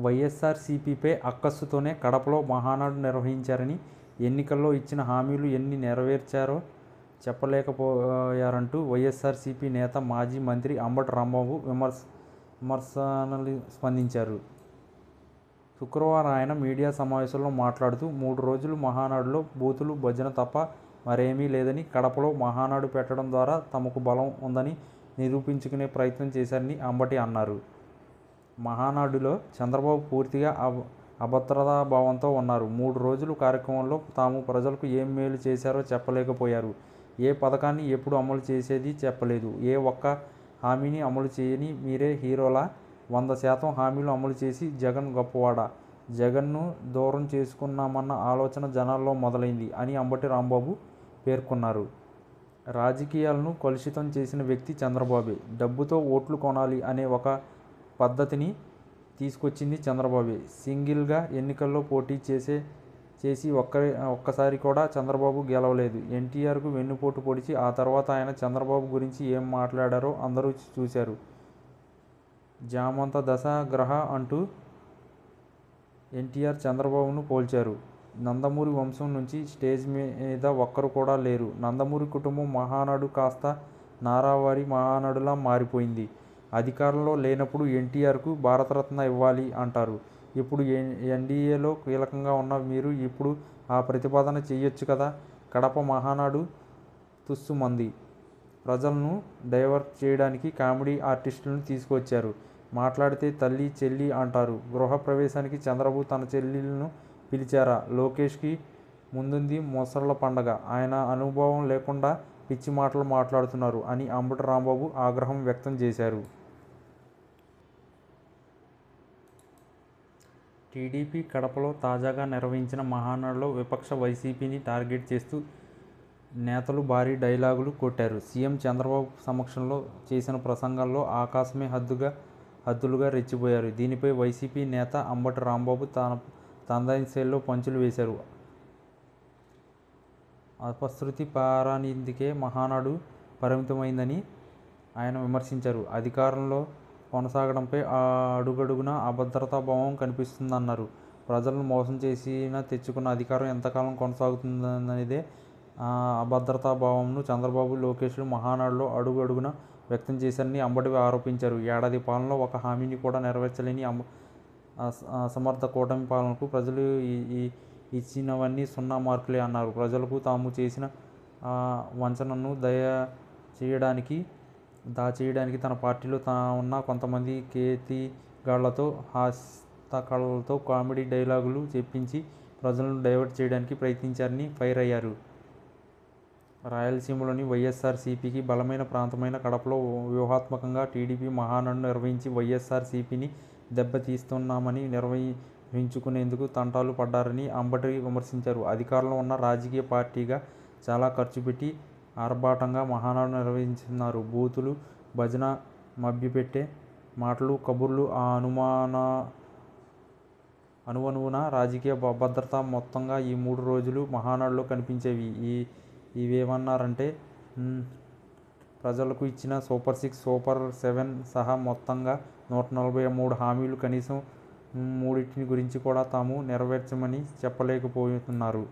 వైఎస్ఆర్సీపీపై అక్కసుతోనే కడపలో మహానాడు నిర్వహించారని, ఎన్నికల్లో ఇచ్చిన హామీలు ఎన్ని నెరవేర్చారో చెప్పలేకపోయారంటూ వైఎస్ఆర్సీపీ నేత, మాజీ మంత్రి అంబటి రాంబాబు విమర్శనలు స్పందించారు. శుక్రవారం ఆయన మీడియా సమావేశంలో మాట్లాడుతూ, 3 రోజుల మహానాడులో బూతులు, భజన తప్ప మరేమీ లేదని, కడపలో మహానాడు పెట్టడం ద్వారా తమకు బలం ఉందని నిరూపించుకునే ప్రయత్నం చేశారని అంబటి అన్నారు. మహానాడులో చంద్రబాబు పూర్తిగా అభద్రతాభావంతో ఉన్నారు. 3 రోజుల కార్యక్రమంలో తాము ప్రజలకు ఏం మేలు చేశారో చెప్పలేకపోయారు. ఏ పథకాన్ని ఎప్పుడు అమలు చేసేది చెప్పలేదు. ఏ ఒక్క హామీని అమలు చేయని మీరే హీరోలా 100% హామీలు అమలు చేసి జగన్ గొప్పవాడా, జగన్ను దూరం చేసుకున్నామన్న ఆలోచన జనాల్లో మొదలైంది అని అంబటి రాంబాబు పేర్కొన్నారు. రాజకీయాలను కలుషితం చేసిన వ్యక్తి చంద్రబాబే. డబ్బుతో ఓట్లు కొనాలి అనే ఒక పద్ధతిని తీసుకొచ్చింది చంద్రబాబే. సింగిల్గా ఎన్నికల్లో పోటీ చేసి ఒక్కసారి కూడా చంద్రబాబు గెలవలేదు. ఎన్టీఆర్కు వెన్నుపోటు పొడిచి ఆ తర్వాత ఆయన చంద్రబాబు గురించి ఏం మాట్లాడారో అందరూ చూశారు. జామంత దశ గ్రహ అంటూ ఎన్టీఆర్ చంద్రబాబును పోల్చారు. నందమూరి వంశం నుంచి స్టేజ్ మీద ఒక్కరు కూడా లేరు. నందమూరి కుటుంబం మహానాడు కాస్త నారావారి మహానాడులా మారిపోయింది. అధికారంలో లేనప్పుడు ఎన్టీఆర్కు భారతరత్న ఇవ్వాలి అంటారు. ఇప్పుడు ఎన్డీఏలో కీలకంగా ఉన్న మీరు ఇప్పుడు ఆ ప్రతిపాదన చేయొచ్చు కదా. కడప మహానాడు తుస్సుమంది. ప్రజలను డైవర్ట్ చేయడానికి కామెడీ ఆర్టిస్టులను తీసుకొచ్చారు. మాట్లాడితే తల్లి, చెల్లి అంటారు. గృహ ప్రవేశానికి చంద్రబాబు తన చెల్లెలను పిలిచారా? లోకేష్కి ముందుంది మొసళ్ళ పండగ. ఆయన అనుభవం లేకుండా పిచ్చి మాటలు మాట్లాడుతున్నారు అని అంబటి రాంబాబు ఆగ్రహం వ్యక్తం చేశారు. టీడీపీ కడపలో తాజాగా నిర్వహించిన మహానాడులో విపక్ష వైసీపీని టార్గెట్ చేస్తూ నేతలు భారీ డైలాగులు కొట్టారు. సీఎం చంద్రబాబు సమక్షంలో చేసిన ప్రసంగాల్లో ఆకాశమే హద్దులుగా రెచ్చిపోయారు. దీనిపై వైసీపీ నేత అంబటి రాంబాబు తనదైన శైలిలో పంచులు వేశారు. అపశృతి పారానిందుకే మహానాడు పరిమితమైందని ఆయన విమర్శించారు. అధికారంలో కొనసాగడంపై అడుగడుగునా అభద్రతాభావం కనిపిస్తుందన్నారు. ప్రజలను మోసం చేసినా తెచ్చుకున్న అధికారం ఎంతకాలం కొనసాగుతుందనేదే అభద్రతాభావంను చంద్రబాబు, లోకేష్లు మహానాడులో అడుగడుగునా వ్యక్తం చేశారని అంబటి ఆరోపించారు. ఏడాది పాలనలో ఒక హామీని కూడా నెరవేర్చలేని అసమర్థ కూటమి పాలనకు ప్రజలు ఇచ్చినవన్నీ 0 మార్కులే అన్నారు. ప్రజలకు తాము చేసిన వంచనను దాచేయడానికి తన పార్టీలో ఉన్న కొంతమంది కేతిగాళ్లతో హస్తకళలతో కామెడీ డైలాగులు చెప్పించి ప్రజలను డైవర్ట్ చేయడానికి ప్రయత్నించారని ఫైర్ అయ్యారు. రాయలసీమలోని వైఎస్ఆర్సీపీకి బలమైన ప్రాంతమైన కడపలో వ్యూహాత్మకంగా టీడీపీ మహానాడు నిర్వహించి వైఎస్ఆర్సీపీని దెబ్బతీస్తున్నామని నిర్వహించుకునేందుకు తంటాలు పడ్డారని అంబటి విమర్శించారు. అధికారంలో ఉన్న రాజకీయ పార్టీగా చాలా ఖర్చు పెట్టి ఆర్భాటంగా మహానాడు నిర్వహించుతున్నారు. బూతులు, భజన, మభ్యపెట్టే మాటలు, కబుర్లు అణువణువున రాజకీయ అభద్రత మొత్తంగా ఈ 3 రోజులు మహానాడులో కనిపించేవి. ఇవేమన్నారంటే ప్రజలకు ఇచ్చిన సూపర్ 6, సూపర్ 7 సహా మొత్తంగా 143 హామీలు కనీసం 3 గురించి కూడా తాము నెరవేర్చమని చెప్పలేకపోతున్నారు.